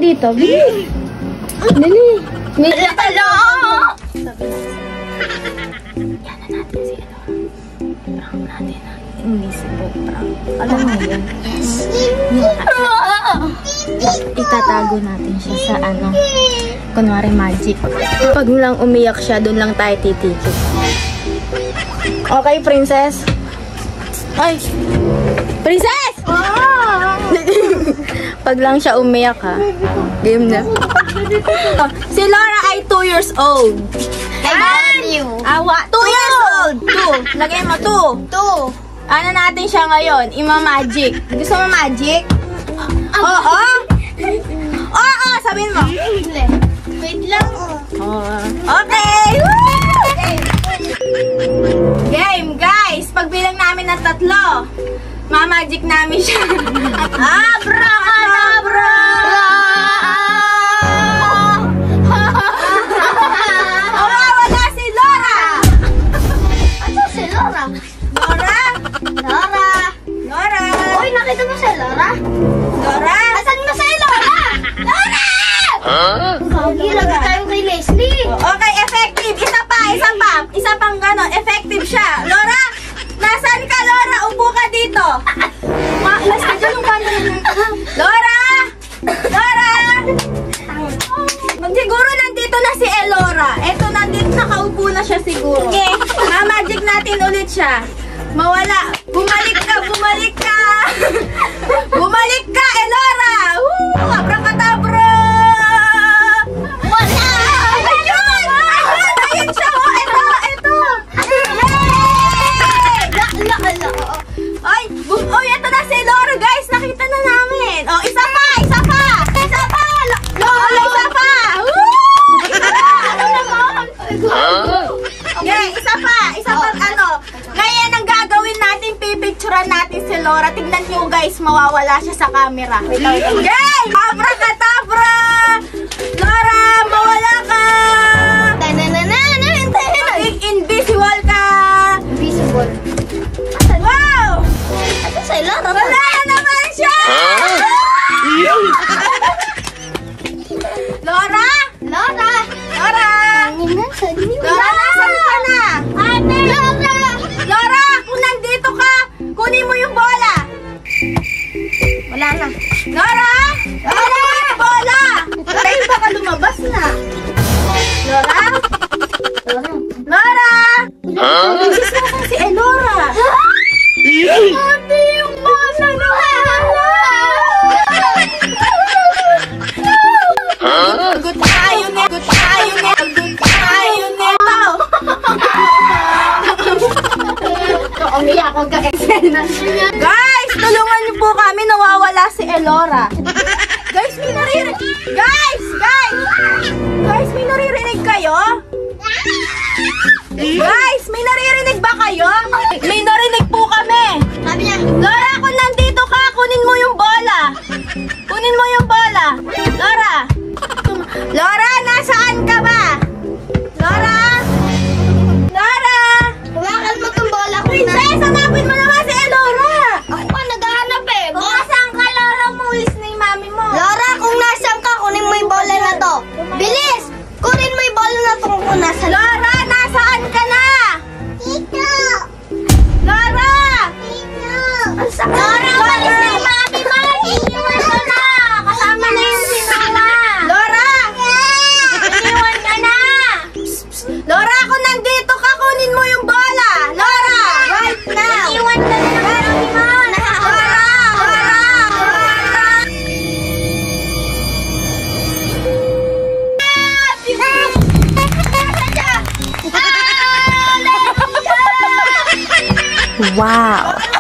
dito. Bilis! Dali! May talo! Yan na natin si prank natin. Invisible prank. Alam mo yun? Itatago natin siya sa ano. Kunwari magic. Pag lang umiyak siya, doon lang tayo titikip. Okay, princess? Ay! Princess! Pag lang siya umiyak ha. Game na. Si Laura ay 2 years old. I love you. Awa, 2 years old. 2. Lagay mo 2. 2. Ano natin siya ngayon? Ima-magic. Gusto mo magic? Oo. Oo, sabihin mo. Wait lang. Okay. Game, guys. Pagbilang namin ng 3, ma-magic namin siya. Abracadabra! Wala si Laura! Ano si Laura? Laura? Laura! Laura! Uy, nakita mo si Laura? Laura? Asan mo si Laura? Laura! Kagi, lagi tayo kay Leslie. Okay, effective. Isa pang gano'n. Effective siya. Laura! Nasaan ka, Laura? Upo ka dito. Laura! Laura! Siguro nandito na si Elora. Eto, nandito, nakaupo na siya siguro. Okay. Ma-magic natin ulit siya. Mawala. Bumalik ka, bumalik ka. Bumalik ka, Elora. Woo! Abracadabra! Wala! Ayun! Ayun siya. Ito. Ay, ito na si Elora, guys. Nakita na namin. Oh, isa pa. Okay, isa pa ano. Ngayon ang gagawin natin, pipicturean natin si Laura. Tignan nyo guys, mawawala siya sa camera. Game! Abracadabra! Laura, mawala ka! Maging invisible ka! Invisible. Wow! Ano si Laura? Wala na naman siya! Laura? Laura! Laura! Laura, nasan ka na? Ate! Laura! Laura, kung nandito ka, kunin mo yung bola. Wala na. Laura! Laura, yung bola! Ay, baka lumabas na. Laura? Laura! Isis nasan si Elora? Ate, yung bola na! Good tayo nito. Umiyak ako ka-eksena. Guys, tulungan niyo po kami, nawawala si Elora. Guys, may naririnig. Guys, may naririnig kayo? Guys, may naririnig ba kayo? May narinig po kami. Sabi niya, Laura, kung nandito ka, kunin mo yung bola. Kunin mo yung bola. Laura. Laura, nasaan ka ba? Laura? Laura? hawakan mo tong bola ko na. Princess, hanapin mo naman si Elora. Ako pa naghahanap eh. Kung nasaan ka, Laura, mulis na yung mami mo. Laura, kung nasaan ka, kunin mo yung bola na to. Bilis! Kunin mo yung bola na to kung nasaan. Laura, nasaan ka na? Tito! Laura! Tito! Laura, malis na yung mami mo. Iniwan ka na. Kasama na yung si mama. Laura! Iniwan ka na. Laura, kung nandito ka, kunin mo yung bola. Laura! Right now! Iniwan ka na ng mami mo. Laura! Wow!